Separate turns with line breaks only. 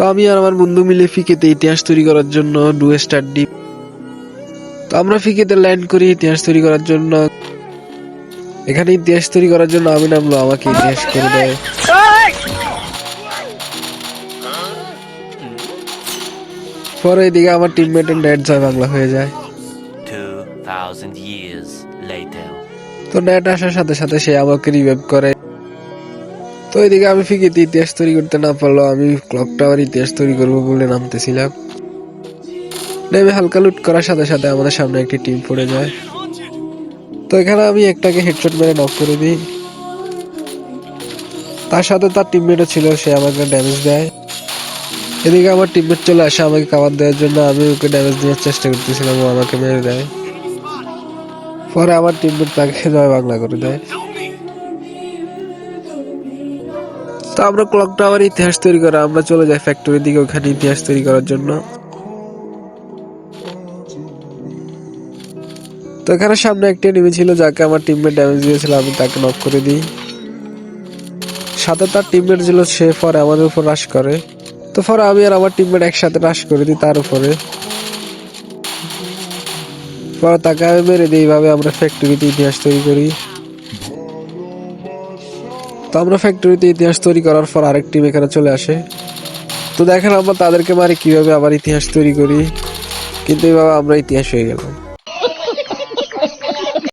তো আমি আর আমার বন্ধু মিলে ফিকেতে ইতিহাস তৈরি করার জন্য স্টার্ট দিই। তো আমরা ফিকেতে ল্যান্ড করি ইতিহাস তৈরি করার জন্য। এখানে ইতিহাস তৈরি করার জন্য আমি নামলো, আমাকে ইতিহাস করে দেয়। পরে এদিকে আমার টিমমেটের নেট জয় বাংলা হয়ে যায়।
2000 years later.
তো নেট আসার সাথে সাথে সে আমাকে রিভাইভ করে। তো এদিকে আমি ফিকেতে ইতিহাস তৈরি করতে না পারলো, আমি ক্লক টাওয়ার ইতিহাস তৈরি করবো বলে নামতেছিলাম। নেমে হালকা লুট করার সাথে সাথে আমাদের সামনে একটি টিম পড়ে যায়। তো এখানে আমি একটাকে হেডশট মেরে নক করে দিই। তার সাথে তার টিমমেটও ছিল, সে আমাকে ড্যামেজ দেয়। এদিকে আমার টিমমেট চলে আসে আমাকে কাভার দেওয়ার জন্য। আমি ওকে ড্যামেজ দেওয়ার চেষ্টা করতেছিলাম, ও আমাকে মেরে দেয়। পরে আমার টিমমেট তাকে জয় বাংলা করে দেয়। তো আমরা ক্লক টাওয়ার ইতিহাস তৈরি করা আমরা চলে যাই ফ্যাক্টরির দিকে, ওখানে ইতিহাস তৈরি করার জন্য। তো এখানে সামনে একটা এনিমি ছিল যাকে আমার টিমমেট ড্যামেজ দিয়েছিল, আমি তাকে নক করে দিই। সাথে তার টিমমেট ছিল, সে পরে আমাদের উপর রাশ করে। তো পরে আমি আর আমার টিমমেট একসাথে রাশ করে দিই তার উপরে। পরে তাকে আমি মেরে দিই। এইভাবে আমরা ফ্যাক্টরিতে ইতিহাস তৈরি করি। তো আমরা ফ্যাক্টরিতে ইতিহাস তৈরি করার পর আরেক টিম এখানে চলে আসে। তো দেখেন আমরা তাদেরকে মারি কিভাবে আবার ইতিহাস তৈরি করি, কিন্তু এইভাবে আমরা ইতিহাস হয়ে গেলাম।